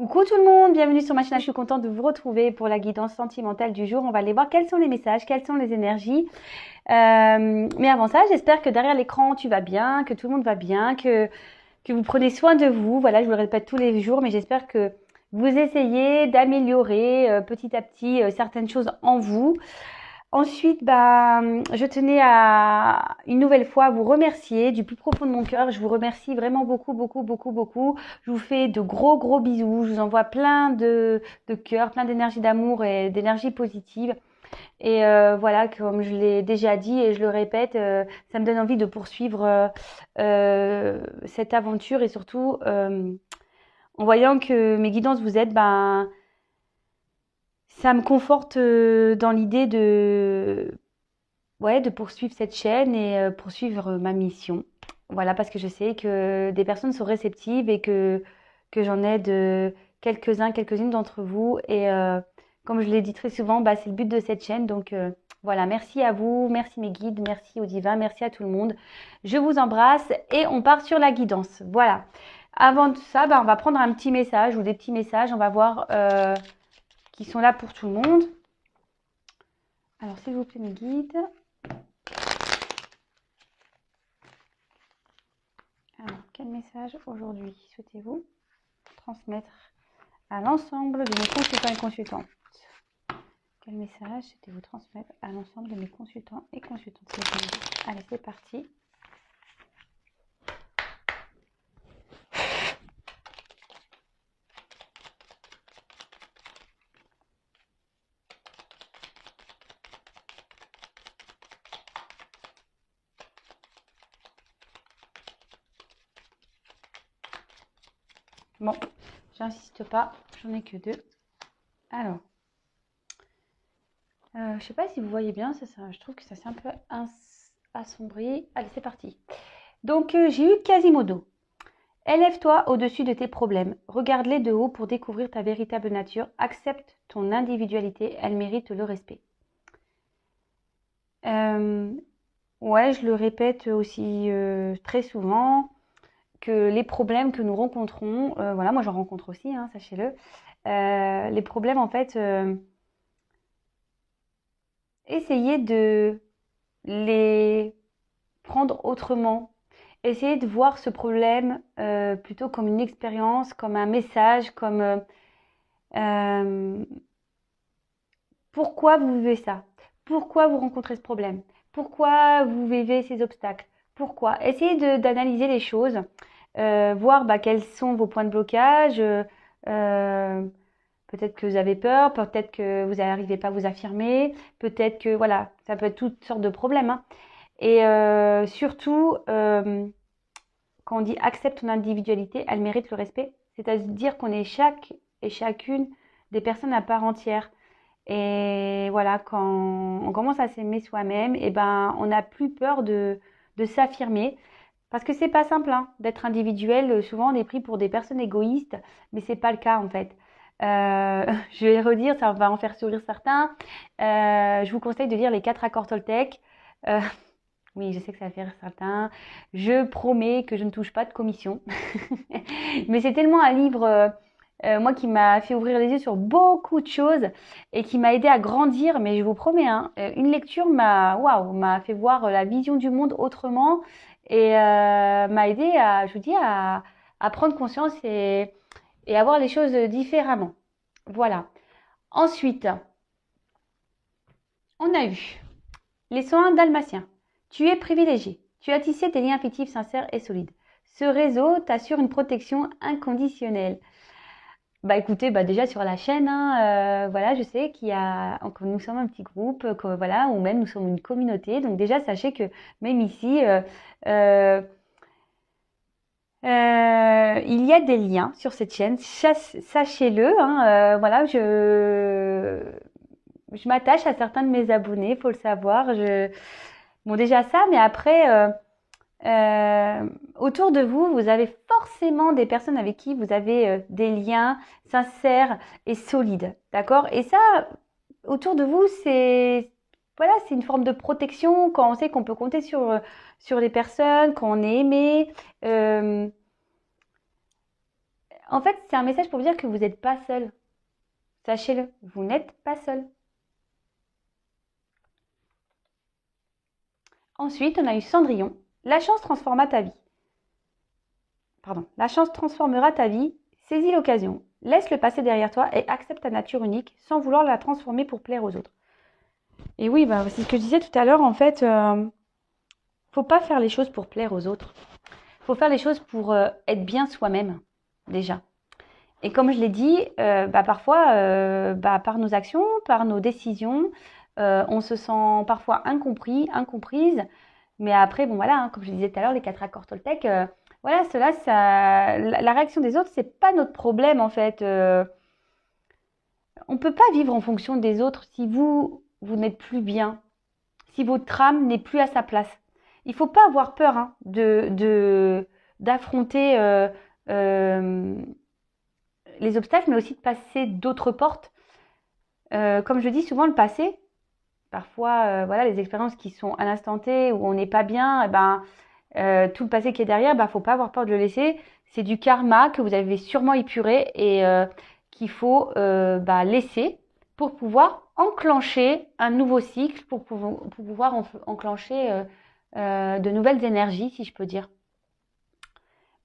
Coucou tout le monde, bienvenue sur ma chaîne. Je suis contente de vous retrouver pour la guidance sentimentale du jour. On va aller voir quels sont les messages, quelles sont les énergies. Mais avant ça, j'espère que derrière l'écran, tu vas bien, que tout le monde va bien, que vous prenez soin de vous. Voilà, je vous le répète tous les jours, mais j'espère que vous essayez d'améliorer petit à petit certaines choses en vous. Ensuite, je tenais à une nouvelle fois vous remercier du plus profond de mon cœur. Je vous remercie vraiment beaucoup, beaucoup, beaucoup, beaucoup. Je vous fais de gros, gros bisous. Je vous envoie plein de cœur, plein d'énergie d'amour et d'énergie positive. Et voilà, comme je l'ai déjà dit et je le répète, ça me donne envie de poursuivre cette aventure et surtout en voyant que mes guidances vous aident, ça me conforte dans l'idée de poursuivre cette chaîne et poursuivre ma mission. Voilà, parce que je sais que des personnes sont réceptives et que j'en aide quelques-uns, quelques-unes d'entre vous. Et comme je l'ai dit très souvent, c'est le but de cette chaîne. Donc voilà, merci à vous, merci mes guides, merci au divin, merci à tout le monde. Je vous embrasse et on part sur la guidance. Voilà. Avant tout ça, on va prendre un petit message ou des petits messages. On va voir qui sont là pour tout le monde. Alors, s'il vous plaît, mes guides. Alors, quel message aujourd'hui souhaitez-vous transmettre à l'ensemble de mes consultants et consultantes? Quel message souhaitez-vous transmettre à l'ensemble de mes consultants et consultantes? Allez, c'est parti. Bon, j'insiste pas, j'en ai que deux. Alors, je sais pas si vous voyez bien, je trouve que ça s'est un peu assombri. Allez, c'est parti. Donc, j'ai eu Quasimodo. Élève-toi au-dessus de tes problèmes. Regarde-les de haut pour découvrir ta véritable nature. Accepte ton individualité, elle mérite le respect. Ouais, je le répète aussi très souvent, que les problèmes que nous rencontrons, voilà, moi j'en rencontre aussi, hein, sachez-le, les problèmes en fait, essayez de les prendre autrement. Essayez de voir ce problème plutôt comme une expérience, comme un message, comme pourquoi vous vivez ça? Pourquoi vous rencontrez ce problème? Pourquoi vous vivez ces obstacles? Pourquoi? Essayez d'analyser les choses, voir quels sont vos points de blocage. Peut-être que vous avez peur, peut-être que vous n'arrivez pas à vous affirmer, peut-être que voilà, ça peut être toutes sortes de problèmes, hein. Et surtout, quand on dit accepte ton individualité, elle mérite le respect. C'est-à-dire qu'on est chaque et chacune des personnes à part entière. Et voilà, quand on commence à s'aimer soi-même, on n'a plus peur de s'affirmer. Parce que c'est pas simple hein, d'être individuel. Souvent, on est pris pour des personnes égoïstes, mais c'est pas le cas en fait. Je vais redire, ça va en faire sourire certains. Je vous conseille de lire les 4 accords Toltec. Oui, je sais que ça va faire certains. Je promets que je ne touche pas de commission. Mais c'est tellement un livre, moi, qui m'a fait ouvrir les yeux sur beaucoup de choses et qui m'a aidé à grandir. Mais je vous promets, hein, une lecture m'a fait voir la vision du monde autrement et m'a aidé je vous dis, à prendre conscience et à voir les choses différemment. Voilà. Ensuite, on a eu les soins dalmatiens. Tu es privilégié. Tu as tissé des liens affectifs sincères et solides. Ce réseau t'assure une protection inconditionnelle. Écoutez, déjà sur la chaîne, hein, voilà, je sais que nous sommes un petit groupe, voilà, ou même nous sommes une communauté. Donc déjà, sachez que même ici, il y a des liens sur cette chaîne. Sachez-le, hein, voilà, je m'attache à certains de mes abonnés, faut le savoir. Bon, déjà ça, mais après, autour de vous, vous avez forcément des personnes avec qui vous avez des liens sincères et solides, d'accord? Et ça, autour de vous, voilà, c'est une forme de protection quand on sait qu'on peut compter sur les personnes, quand on est aimé. En fait, c'est un message pour vous dire que vous n'êtes pas seul. Sachez-le, vous n'êtes pas seul. Ensuite, on a eu Cendrillon. La chance transforma ta vie. Pardon. La chance transformera ta vie. Saisis l'occasion. Laisse le passé derrière toi et accepte ta nature unique sans vouloir la transformer pour plaire aux autres. Et oui, c'est ce que je disais tout à l'heure. En fait, faut pas faire les choses pour plaire aux autres. Faut faire les choses pour être bien soi-même, déjà. Et comme je l'ai dit, parfois, par nos actions, par nos décisions, on se sent parfois incompris, incomprise. Mais après, bon voilà, comme je disais tout à l'heure, les 4 accords Toltec, voilà, la réaction des autres, c'est pas notre problème en fait. On peut pas vivre en fonction des autres si vous n'êtes plus bien, si votre âme n'est plus à sa place. Il faut pas avoir peur d'affronter les obstacles, mais aussi de passer d'autres portes. Comme je dis souvent, le passé, parfois, les expériences qui sont à l'instant T où on n'est pas bien, tout le passé qui est derrière, faut pas avoir peur de le laisser. C'est du karma que vous avez sûrement épuré et qu'il faut laisser pour pouvoir enclencher un nouveau cycle, pour pouvoir enclencher de nouvelles énergies, si je peux dire.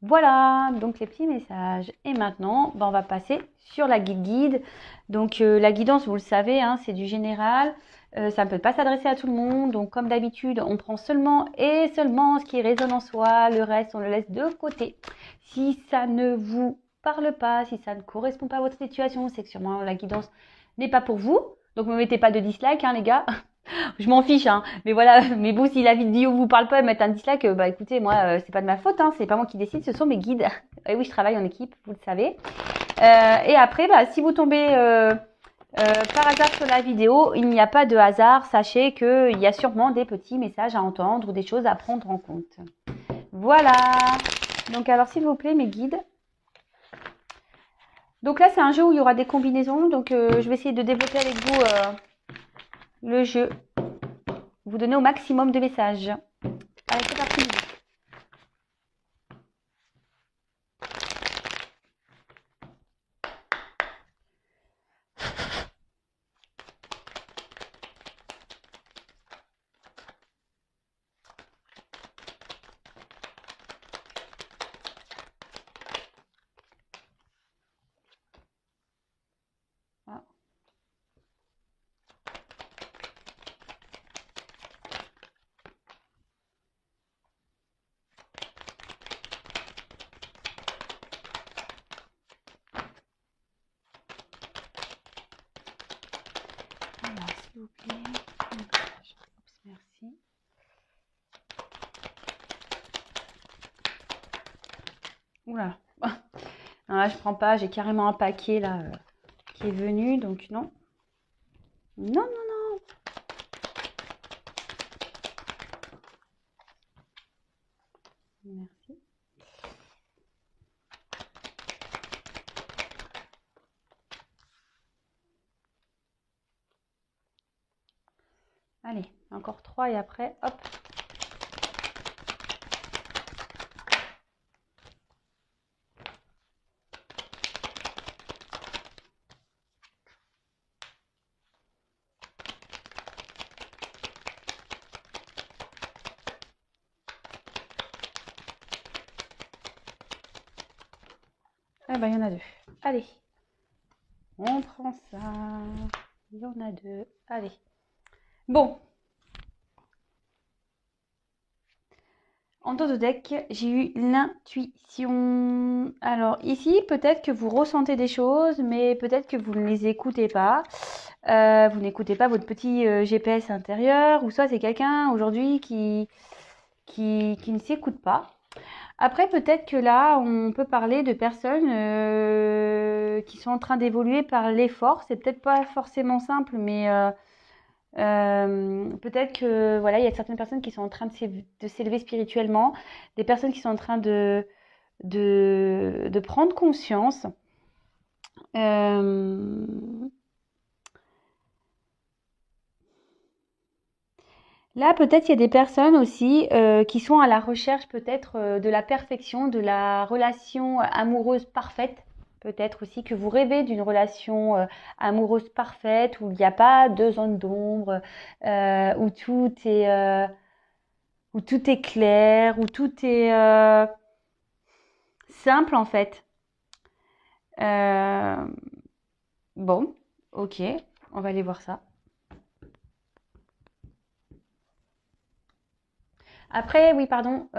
Voilà, donc les petits messages. Et maintenant, on va passer sur la guide. Donc la guidance, vous le savez, c'est du général. Ça ne peut pas s'adresser à tout le monde. Donc comme d'habitude, on prend seulement et seulement ce qui résonne en soi. Le reste, on le laisse de côté. Si ça ne vous parle pas, si ça ne correspond pas à votre situation, c'est que sûrement la guidance n'est pas pour vous. Donc ne me mettez pas de dislike, les gars. Je m'en fiche, mais voilà. Mais bon, si la vidéo vous parle pas, mettre un dislike, écoutez, moi, c'est pas de ma faute, c'est pas moi qui décide, ce sont mes guides. Et oui, je travaille en équipe, vous le savez. Et après, si vous tombez par hasard sur la vidéo, il n'y a pas de hasard. Sachez qu'il y a sûrement des petits messages à entendre ou des choses à prendre en compte. Voilà. Donc alors, s'il vous plaît, mes guides. Donc là, c'est un jeu où il y aura des combinaisons. Donc, je vais essayer de développer avec vous le jeu. Vous donner au maximum de messages. Allez, c'est parti. Ah. Alors, s'il vous plaît. Oups, merci. Oula. Non, là, je prends pas. J'ai carrément un paquet là qui est venu. Donc, non. Non, non, non. Merci. Allez, encore 3 et après, hop. Eh ben, il y en a 2. Allez. On prend ça. Il y en a 2. Allez. Bon. En dos de deck, j'ai eu l'intuition. Alors ici, peut-être que vous ressentez des choses, mais peut-être que vous ne les écoutez pas. Vous n'écoutez pas votre petit GPS intérieur, ou soit c'est quelqu'un aujourd'hui qui ne s'écoute pas. Après, peut-être que là, on peut parler de personnes qui sont en train d'évoluer par l'effort. C'est peut-être pas forcément simple, mais peut-être que voilà, il y a certaines personnes qui sont en train de s'élever spirituellement, des personnes qui sont en train de prendre conscience. Là, peut-être il y a des personnes aussi qui sont à la recherche peut-être de la perfection, de la relation amoureuse parfaite. Peut-être aussi que vous rêvez d'une relation amoureuse parfaite, où il n'y a pas de zone d'ombre, où tout est clair, où tout est simple en fait. Bon, ok, on va aller voir ça. Après, oui, pardon.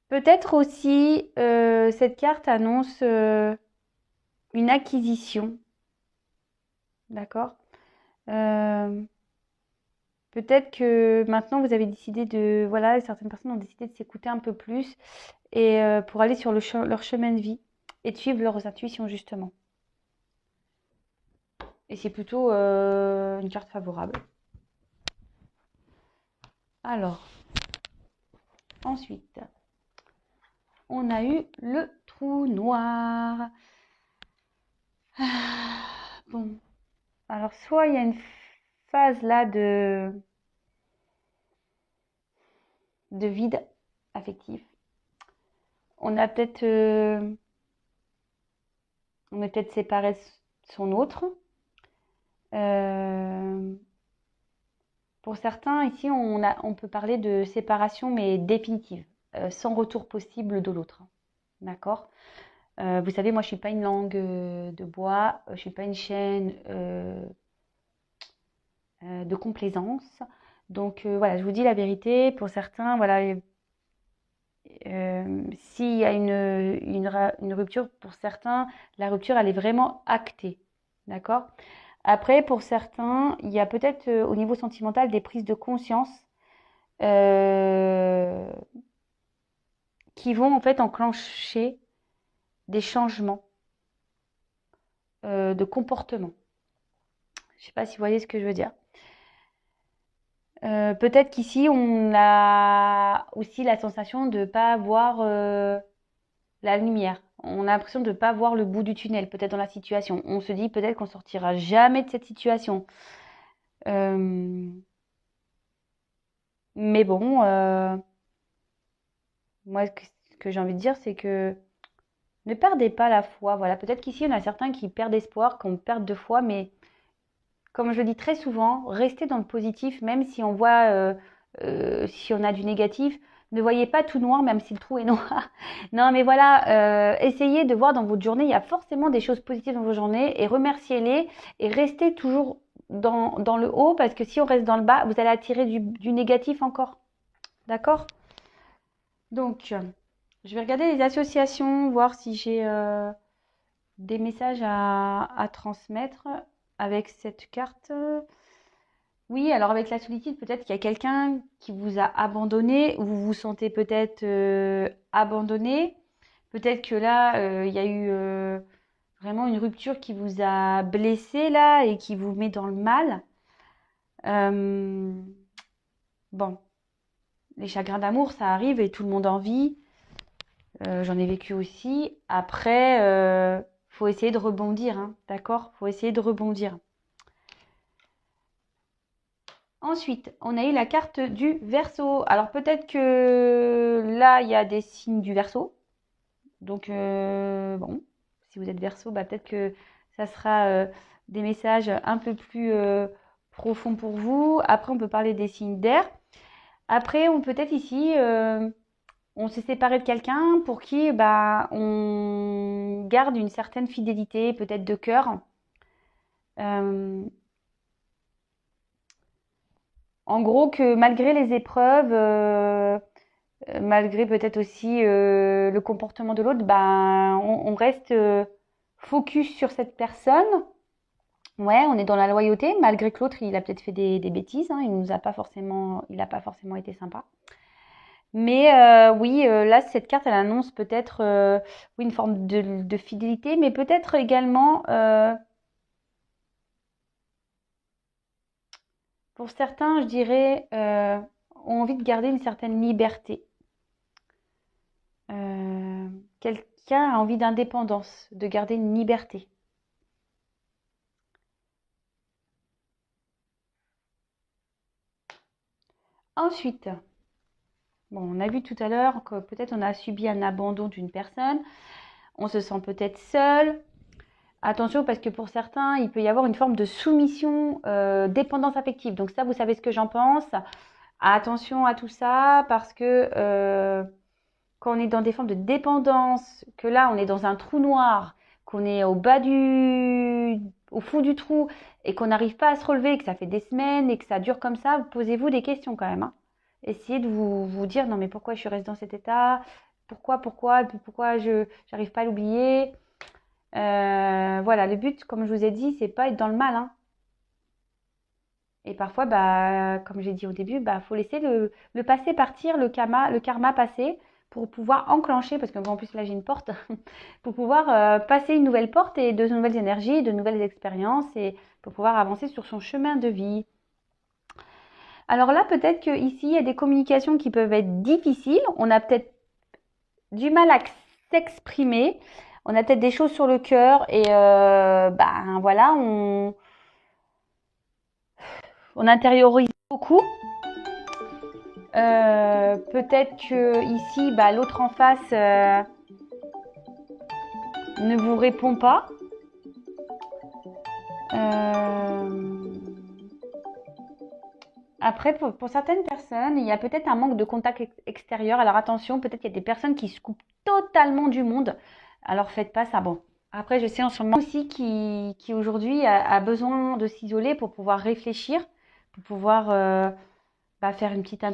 Peut-être aussi, cette carte annonce une acquisition. D'accord? Euh, Peut-être que maintenant vous avez décidé de, voilà, certaines personnes ont décidé de s'écouter un peu plus et pour aller sur leur chemin de vie et de suivre leurs intuitions justement. Et c'est plutôt une carte favorable. Alors, ensuite, on a eu le trou noir. Bon, alors soit il y a une phase là de vide affectif. On a peut-être, on est peut-être séparé de son autre. Pour certains, ici, on peut parler de séparation, mais définitive, sans retour possible de l'autre. D'accord? Vous savez, moi, je suis pas une langue de bois, je suis pas une chaîne de complaisance. Donc voilà, je vous dis la vérité. Pour certains, voilà, s'il y a une rupture, pour certains, la rupture, elle est vraiment actée. D'accord? Après, pour certains, il y a peut-être au niveau sentimental des prises de conscience euh, qui vont en fait enclencher des changements de comportement. Je ne sais pas si vous voyez ce que je veux dire. Peut-être qu'ici, on a aussi la sensation de ne pas voir la lumière. On a l'impression de ne pas voir le bout du tunnel, peut-être dans la situation. On se dit peut-être qu'on sortira jamais de cette situation. Euh, mais bon, moi, ce que j'ai envie de dire, c'est que ne perdez pas la foi. Voilà, peut-être qu'ici, on a certains qui perdent espoir, qu'on perd de foi, mais comme je le dis très souvent, restez dans le positif, même si on voit, si on a du négatif. Ne voyez pas tout noir, même si le trou est noir. Non, mais voilà, essayez de voir dans votre journée, il y a forcément des choses positives dans vos journées et remerciez-les et restez toujours dans le haut parce que si on reste dans le bas, vous allez attirer du négatif encore. D'accord? Donc, je vais regarder les associations, voir si j'ai des messages à transmettre avec cette carte. Oui, alors avec la solitude, peut-être qu'il y a quelqu'un qui vous a abandonné, ou vous vous sentez peut-être abandonné. Peut-être que là, il y a eu vraiment une rupture qui vous a blessé là et qui vous met dans le mal. Euh, bon, les chagrins d'amour, ça arrive et tout le monde en vit. J'en ai vécu aussi. Après, faut essayer de rebondir, hein, d'accord? Faut essayer de rebondir. Ensuite, on a eu la carte du Verseau. Alors peut-être que là, il y a des signes du Verseau. Donc bon, si vous êtes Verseau, bah, peut-être que ça sera des messages un peu plus profonds pour vous. Après, on peut parler des signes d'air. Après, on peut-être ici, on s'est séparé de quelqu'un pour qui bah, on garde une certaine fidélité, peut-être de cœur. Euh, En gros, que malgré les épreuves, malgré peut-être aussi le comportement de l'autre, ben, on reste focus sur cette personne. Ouais, on est dans la loyauté, malgré que l'autre, il a peut-être fait des bêtises, hein, il nous a pas forcément, il n'a pas forcément été sympa. Mais oui, là, cette carte, elle annonce peut-être oui, une forme de fidélité, mais peut-être également, pour certains, je dirais, ont envie de garder une certaine liberté. Euh, Quelqu'un a envie d'indépendance, de garder une liberté. Ensuite, Bon, on a vu tout à l'heure que peut-être on a subi un abandon d'une personne. On se sent peut-être seul. Attention parce que pour certains, il peut y avoir une forme de soumission, dépendance affective. Donc ça, vous savez ce que j'en pense. Attention à tout ça parce que quand on est dans des formes de dépendance, que là on est dans un trou noir, qu'on est au fond du trou et qu'on n'arrive pas à se relever, que ça fait des semaines et que ça dure comme ça, posez-vous des questions quand même, hein. Essayez de vous dire non mais pourquoi je suis restée dans cet état? Pourquoi? Et puis pourquoi je n'arrive pas à l'oublier? Voilà, le but, comme je vous ai dit, c'est pas être dans le mal, hein. Et parfois, bah, comme j'ai dit au début, bah, faut laisser le passé partir, le karma passer pour pouvoir enclencher, parce que en plus là j'ai une porte, pour pouvoir passer une nouvelle porte et de nouvelles énergies, de nouvelles expériences et pour pouvoir avancer sur son chemin de vie. Alors là, peut-être qu'ici, il y a des communications qui peuvent être difficiles. On a peut-être du mal à s'exprimer. On a peut-être des choses sur le cœur et ben voilà, on intériorise beaucoup. Peut-être que ici, bah, l'autre en face ne vous répond pas. Après, pour certaines personnes, il y a peut-être un manque de contact extérieur. Alors attention, peut-être qu'il y a des personnes qui se coupent totalement du monde. Alors faites pas ça. Bon. Après, je sais en ce moment aussi qui aujourd'hui a besoin de s'isoler pour pouvoir réfléchir, pour pouvoir bah, faire une petite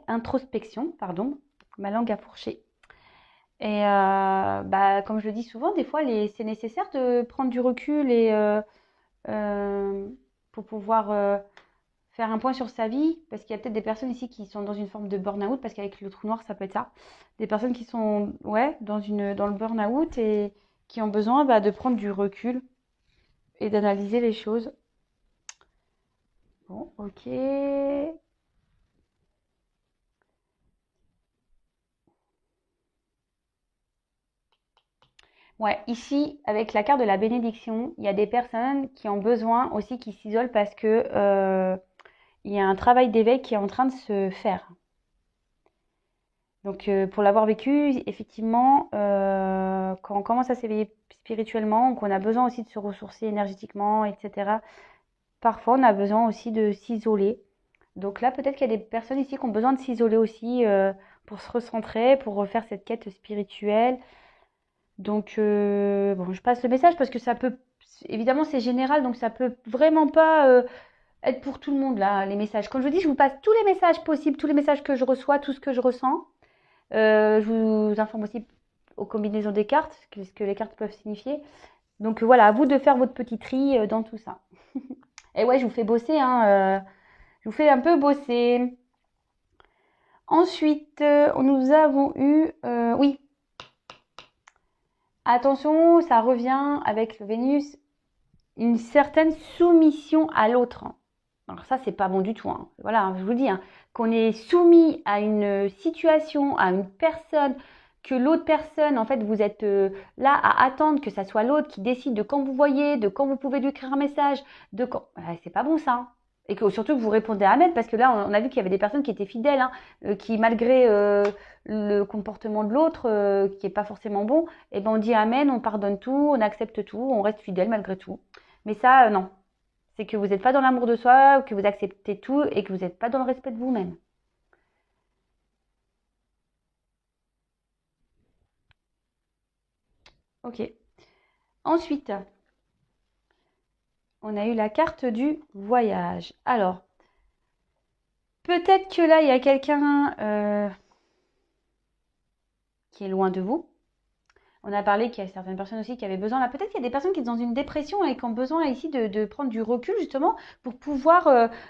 introspection, pardon, ma langue a fourché. Et bah, comme je le dis souvent, des fois, c'est nécessaire de prendre du recul et euh, pour pouvoir faire un point sur sa vie, parce qu'il y a peut-être des personnes ici qui sont dans une forme de burn-out, parce qu'avec le trou noir, ça peut être ça. Des personnes qui sont ouais, dans le burn-out et qui ont besoin bah, de prendre du recul et d'analyser les choses. Bon, ok. Ouais, ici, avec la carte de la bénédiction, il y a des personnes qui ont besoin aussi qui s'isolent parce que il y a un travail d'éveil qui est en train de se faire. Donc, pour l'avoir vécu, effectivement, quand on commence à s'éveiller spirituellement, qu'on a besoin aussi de se ressourcer énergétiquement, etc., parfois on a besoin aussi de s'isoler. Donc là, peut-être qu'il y a des personnes ici qui ont besoin de s'isoler aussi pour se recentrer, pour refaire cette quête spirituelle. Donc, bon, je passe le message parce que ça peut, évidemment, c'est général, donc ça peut vraiment pas être pour tout le monde, là, les messages. Comme je vous dis, je vous passe tous les messages possibles, tous les messages que je reçois, tout ce que je ressens. Je vous informe aussi aux combinaisons des cartes, ce que les cartes peuvent signifier. Donc voilà, à vous de faire votre petit tri dans tout ça. Et ouais, je vous fais bosser, hein, je vous fais un peu bosser. Ensuite, nous avons eu, oui, attention, ça revient avec le Vénus, une certaine soumission à l'autre. Alors ça, c'est pas bon du tout, hein. Voilà, je vous dis, hein, qu'on est soumis à une situation, à une personne, que l'autre personne, en fait, vous êtes là à attendre que ça soit l'autre qui décide de quand vous voyez, de quand vous pouvez lui écrire un message, de quand. C'est pas bon ça, hein. Et que surtout que vous répondez Amen, parce que là, on a vu qu'il y avait des personnes qui étaient fidèles, hein, qui malgré le comportement de l'autre, qui est pas forcément bon, et ben on dit Amen, on pardonne tout, on accepte tout, on reste fidèle malgré tout. Mais ça, non. C'est que vous n'êtes pas dans l'amour de soi, que vous acceptez tout et que vous n'êtes pas dans le respect de vous-même. Ok. Ensuite, on a eu la carte du voyage. Alors, peut-être que là, il y a quelqu'un qui est loin de vous. On a parlé qu'il y a certaines personnes aussi qui avaient besoin. Là, peut-être qu'il y a des personnes qui sont dans une dépression et qui ont besoin ici de prendre du recul justement pour pouvoir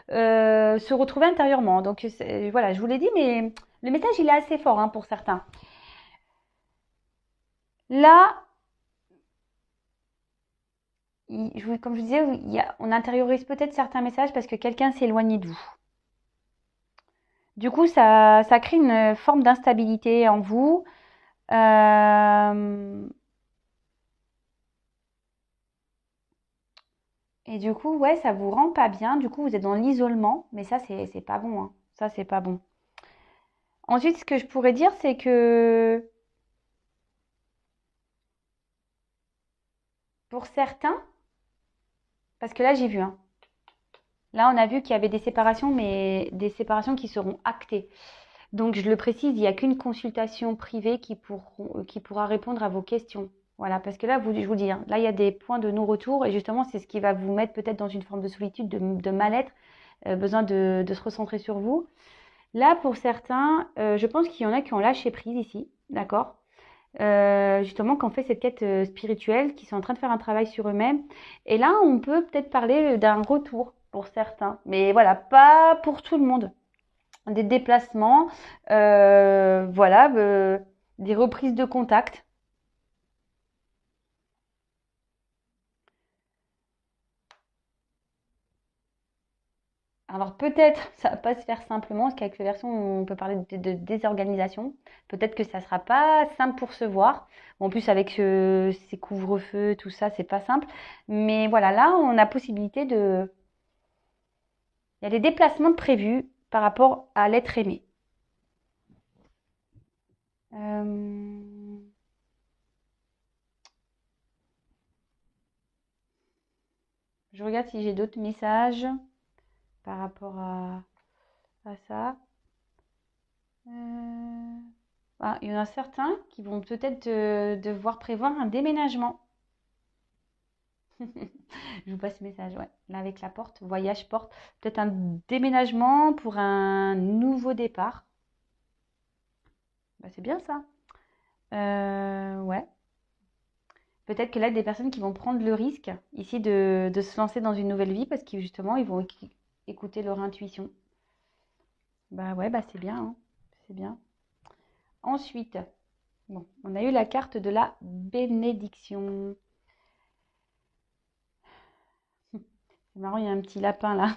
se retrouver intérieurement. Donc voilà, je vous l'ai dit, mais le message il est assez fort hein, pour certains. Là, comme je vous disais, on intériorise peut-être certains messages parce que quelqu'un s'est éloigné de vous. Du coup, ça crée une forme d'instabilité en vous. Euh, et du coup, ouais, ça vous rend pas bien. Du coup, vous êtes dans l'isolement. Mais ça, c'est pas bon, hein. Ça, c'est pas bon. Ensuite, ce que je pourrais dire, c'est que pour certains, parce que là j'ai vu, hein, là on a vu qu'il y avait des séparations, mais des séparations qui seront actées. Donc je le précise, il n'y a qu'une consultation privée qui pourra répondre à vos questions. Voilà, parce que là, je vous dis, hein, là il y a des points de non-retour et justement c'est ce qui va vous mettre peut-être dans une forme de solitude, de mal-être, besoin de se recentrer sur vous. Là, pour certains, je pense qu'il y en a qui ont lâché prise ici, d'accord? Justement, qui ont fait cette quête spirituelle, qui sont en train de faire un travail sur eux-mêmes. Et là, on peut peut-être parler d'un retour pour certains, mais voilà, pas pour tout le monde. Des déplacements, voilà, des reprises de contact. Alors peut-être ça va pas se faire simplement, parce qu'avec les versions, on peut parler de désorganisation. Peut-être que ça sera pas simple pour se voir. En plus, avec ces couvre-feux, tout ça, c'est pas simple. Mais voilà, là, on a possibilité de. Il y a des déplacements de prévus par rapport à l'être aimé. Euh, Je regarde si j'ai d'autres messages par rapport à ça. Euh, il y en a certains qui vont peut-être devoir prévoir un déménagement. Je vous passe ce message, ouais. Là, avec la porte, voyage porte. Peut-être un déménagement pour un nouveau départ. Bah, c'est bien ça. Ouais. Peut-être que là, il y a des personnes qui vont prendre le risque ici de se lancer dans une nouvelle vie parce que justement, ils vont écouter leur intuition. Bah ouais, bah c'est bien, hein. C'est bien. Ensuite, bon, on a eu la carte de la bénédiction. C'est marrant, il y a un petit lapin là.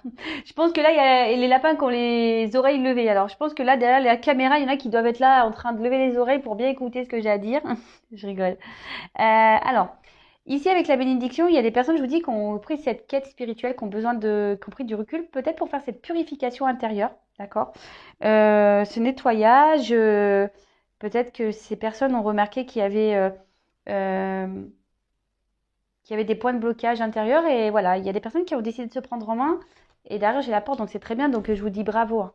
Je pense que là, il y a les lapins qui ont les oreilles levées. Alors, je pense que là, derrière la caméra, il y en a qui doivent être là en train de lever les oreilles pour bien écouter ce que j'ai à dire. Je rigole. Alors, ici, avec la bénédiction, il y a des personnes, je vous dis, qui ont pris cette quête spirituelle, qui ont besoin qui ont pris du recul, peut-être pour faire cette purification intérieure, d'accord? Ce nettoyage, peut-être que ces personnes ont remarqué euh, qu'il y avait des points de blocage intérieur et voilà, il y a des personnes qui ont décidé de se prendre en main et derrière j'ai la porte donc c'est très bien donc je vous dis bravo, hein.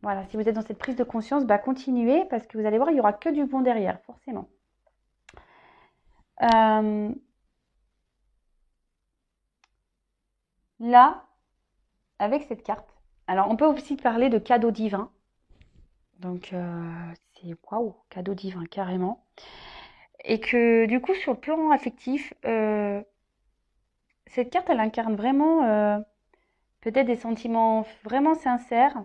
Voilà, si vous êtes dans cette prise de conscience, bah continuez parce que vous allez voir, il y aura que du bon derrière, forcément. Euh, Là, avec cette carte, alors on peut aussi parler de cadeau divin. Donc c'est waouh, cadeau divin carrément. Et que du coup sur le plan affectif, cette carte elle incarne vraiment peut-être des sentiments vraiment sincères.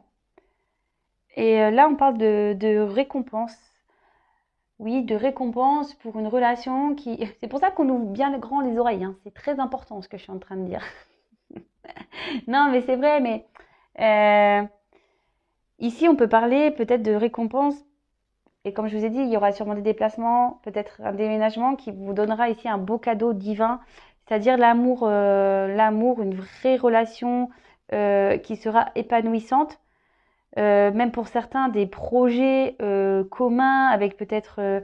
Et là on parle de récompense. Oui, de récompense pour une relation qui. C'est pour ça qu'on ouvre bien grand les oreilles, hein. C'est très important ce que je suis en train de dire. Non, mais c'est vrai, mais euh, ici on peut parler peut-être de récompense. Et comme je vous ai dit, il y aura sûrement des déplacements, peut-être un déménagement qui vous donnera ici un beau cadeau divin, c'est-à-dire l'amour, une vraie relation qui sera épanouissante. Même pour certains, des projets communs avec peut-être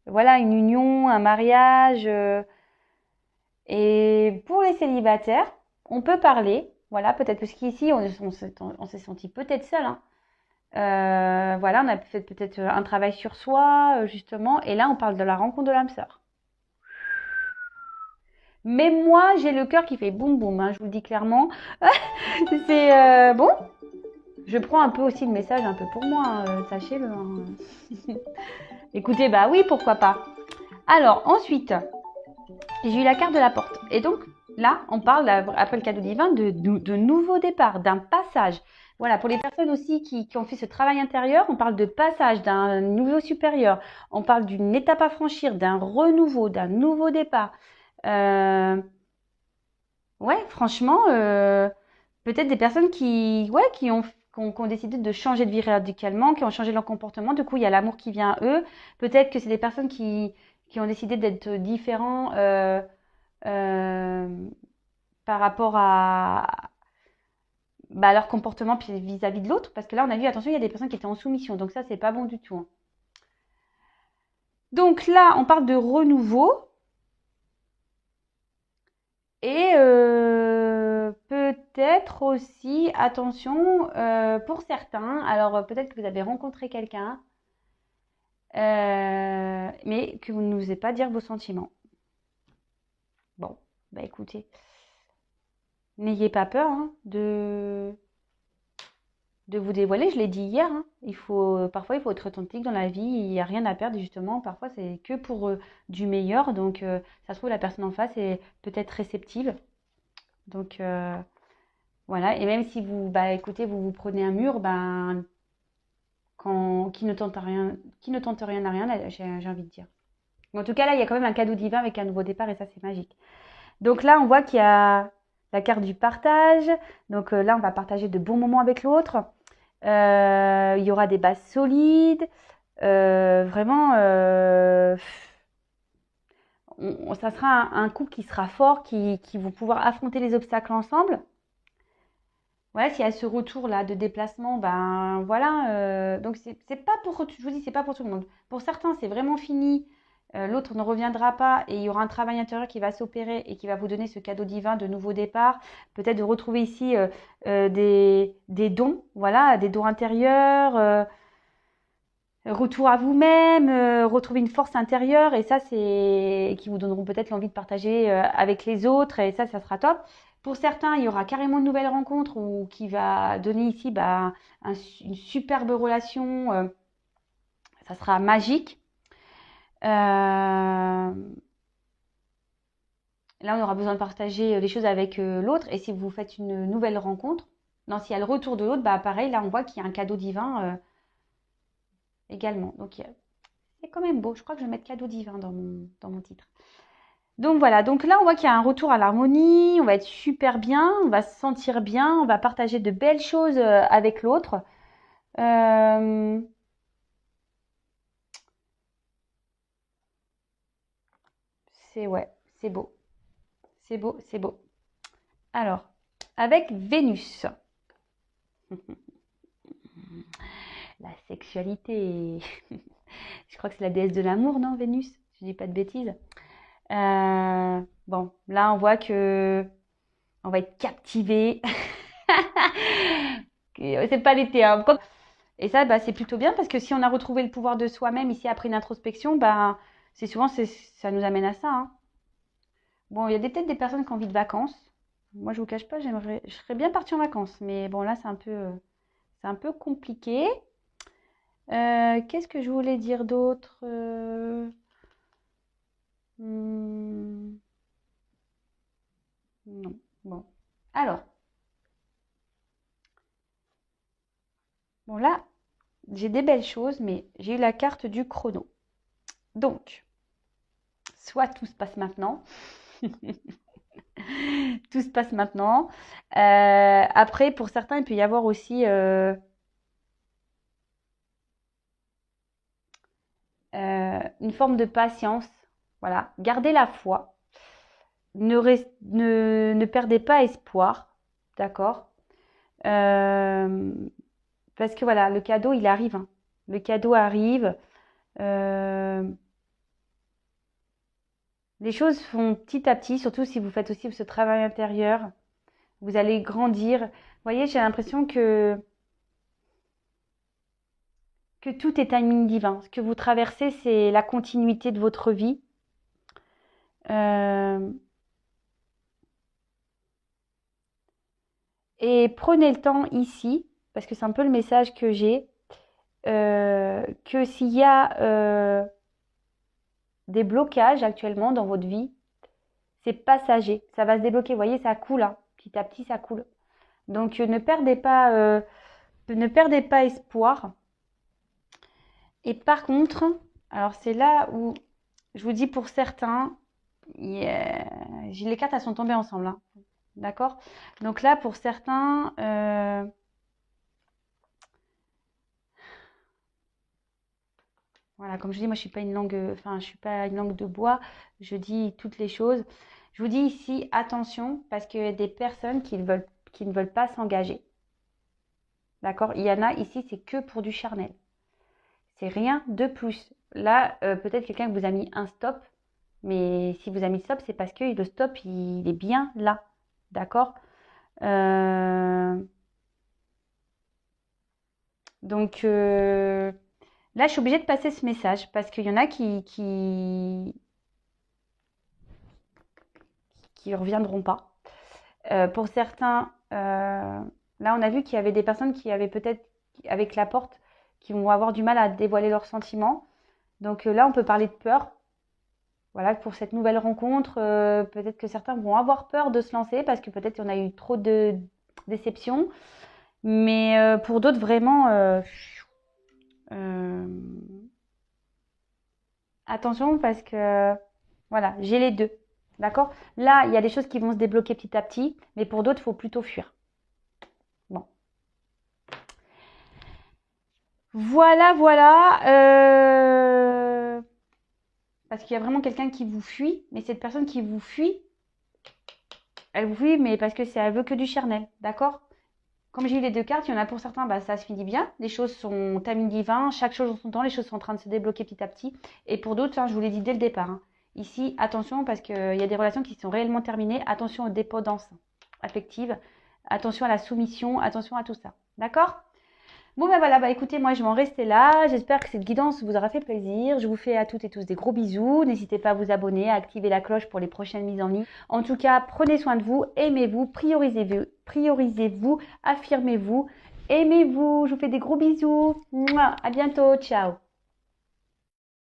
voilà, une union, un mariage. Et pour les célibataires, on peut parler, voilà, peut-être parce qu'ici, on s'est senti peut-être seul, hein. Voilà, on a fait peut-être un travail sur soi, justement, et là, on parle de la rencontre de l'âme sœur. Mais moi, j'ai le cœur qui fait boum boum, hein, je vous le dis clairement. C'est bon. Je prends un peu aussi le message un peu pour moi, hein, sachez-le, hein. Écoutez, bah oui, pourquoi pas. Alors, ensuite, j'ai eu la carte de la porte. Et donc, là, on parle, après le cadeau divin, de nouveau départ, d'un passage. Voilà, pour les personnes aussi qui ont fait ce travail intérieur, on parle de passage, d'un niveau supérieur. On parle d'une étape à franchir, d'un renouveau, d'un nouveau départ. Euh, ouais, franchement, peut-être des personnes ouais, qui ont décidé de changer de vie radicalement, qui ont changé leur comportement. Du coup, il y a l'amour qui vient à eux. Peut-être que c'est des personnes qui ont décidé d'être différents euh, par rapport bah, leur comportement vis-à-vis de l'autre. Parce que là, on a vu, attention, il y a des personnes qui étaient en soumission. Donc ça, c'est pas bon du tout, hein. Donc là, on parle de renouveau. Et peut-être aussi, attention, pour certains, alors peut-être que vous avez rencontré quelqu'un, mais que vous n'osez pas dire vos sentiments. Bon, bah écoutez, n'ayez pas peur, hein, de vous dévoiler. Je l'ai dit hier, hein. Parfois, il faut être authentique dans la vie. Il n'y a rien à perdre, justement. Parfois, c'est que pour du meilleur. Donc, ça se trouve, la personne en face est peut-être réceptive. Donc, voilà. Et même si vous, bah, écoutez, vous prenez un mur, ben, qui ne tente rien à rien, là, j'ai envie de dire. Mais en tout cas, là, il y a quand même un cadeau divin avec un nouveau départ et ça, c'est magique. Donc là, on voit qu'il y a la carte du partage. Donc là, on va partager de bons moments avec l'autre. Il y aura des bases solides. Vraiment, ça sera un couple qui sera fort, qui vont pouvoir affronter les obstacles ensemble. Voilà, s'il y a ce retour-là de déplacement, ben voilà. Donc c'est pas pour, je vous dis, c'est pas pour tout le monde. Pour certains, c'est vraiment fini. L'autre ne reviendra pas et il y aura un travail intérieur qui va s'opérer et qui va vous donner ce cadeau divin de nouveau départ. Peut-être de retrouver ici des dons, voilà, des dons intérieurs, retour à vous-même, retrouver une force intérieure et ça, c'est qui vous donneront peut-être l'envie de partager avec les autres et ça sera top. Pour certains, il y aura carrément une nouvelle rencontre ou qui va donner ici bah, une superbe relation. Ça sera magique. Là, on aura besoin de partager les choses avec l'autre. Et si vous faites une nouvelle rencontre, non, s'il y a le retour de l'autre, bah pareil, là, on voit qu'il y a un cadeau divin également. Donc, c'est quand même beau. Je crois que je vais mettre cadeau divin dans mon titre. Donc voilà, donc là on voit qu'il y a un retour à l'harmonie, on va être super bien, on va se sentir bien, on va partager de belles choses avec l'autre. Ouais, c'est beau, c'est beau, c'est beau. Alors, avec Vénus, la sexualité, je crois que c'est la déesse de l'amour, non, Vénus? Je dis pas de bêtises. Bon, là on voit que on va être captivé. C'est pas l'été, hein. Et ça, bah, c'est plutôt bien parce que si on a retrouvé le pouvoir de soi-même ici après une introspection, bah, c'est souvent ça nous amène à ça, hein. Bon, il y a peut-être des personnes qui ont envie de vacances. Moi, je vous cache pas, je serais bien partie en vacances, mais bon, là, c'est un peu compliqué. Qu'est-ce que je voulais dire d'autre? Hmm, non. Bon. Alors, bon là, j'ai des belles choses, mais j'ai eu la carte du chrono. Donc, soit tout se passe maintenant. Tout se passe maintenant. Après, pour certains, il peut y avoir aussi une forme de patience. Voilà, gardez la foi. Ne perdez pas espoir. D'accord. Euh, Parce que voilà, le cadeau, il arrive, hein. Le cadeau arrive. Euh, les choses font petit à petit, surtout si vous faites aussi ce travail intérieur. Vous allez grandir. Vous voyez, j'ai l'impression que tout est timing divin. Ce que vous traversez, c'est la continuité de votre vie. Euh, et prenez le temps ici, parce que c'est un peu le message que j'ai, que s'il y a des blocages actuellement dans votre vie, c'est passager. Ça va se débloquer. Vous voyez, ça coule, hein. Petit à petit, ça coule. Donc, ne perdez pas espoir. Et par contre, alors c'est là où je vous dis pour certains, les cartes elles sont tombées ensemble, hein. D'accord. Donc là, pour certains, voilà, comme je dis, moi je suis pas une langue, enfin je suis pas une langue de bois. Je dis toutes les choses. Je vous dis ici attention parce qu'il y a des personnes qui ne veulent pas s'engager. D'accord? Il y en a ici, c'est que pour du charnel. C'est rien de plus. Là, peut-être quelqu'un vous a mis un stop, mais si vous a mis stop, c'est parce que le stop, il est bien là. D'accord? Donc là, je suis obligée de passer ce message parce qu'il y en a qui reviendront pas. Pour certains, là, on a vu qu'il y avait des personnes qui avaient peut-être, avec la porte, qui vont avoir du mal à dévoiler leurs sentiments. Donc là, on peut parler de peur. Voilà, pour cette nouvelle rencontre, peut-être que certains vont avoir peur de se lancer parce que peut-être il y en a eu trop de déceptions. Mais pour d'autres, vraiment, euh, attention parce que, voilà, j'ai les deux. D'accord? Là, il y a des choses qui vont se débloquer petit à petit, mais pour d'autres, il faut plutôt fuir. Bon. Voilà, voilà. Parce qu'il y a vraiment quelqu'un qui vous fuit, mais cette personne qui vous fuit, elle vous fuit, mais parce que elle veut que du charnel. D'accord? Comme j'ai eu les deux cartes, il y en a pour certains, bah, ça se finit bien. Les choses sont timing divin, chaque chose en son temps, les choses sont en train de se débloquer petit à petit. Et pour d'autres, hein, je vous l'ai dit dès le départ, hein, ici, attention parce qu'il y a des relations qui sont réellement terminées. Attention aux dépendances affectives, attention à la soumission, attention à tout ça. D'accord? Bon ben voilà, bah écoutez, moi je vais en rester là. J'espère que cette guidance vous aura fait plaisir. Je vous fais à toutes et tous des gros bisous. N'hésitez pas à vous abonner, à activer la cloche pour les prochaines mises en ligne. En tout cas, prenez soin de vous, aimez-vous, priorisez-vous, affirmez-vous, aimez-vous. Je vous fais des gros bisous. Mouah, à bientôt, ciao.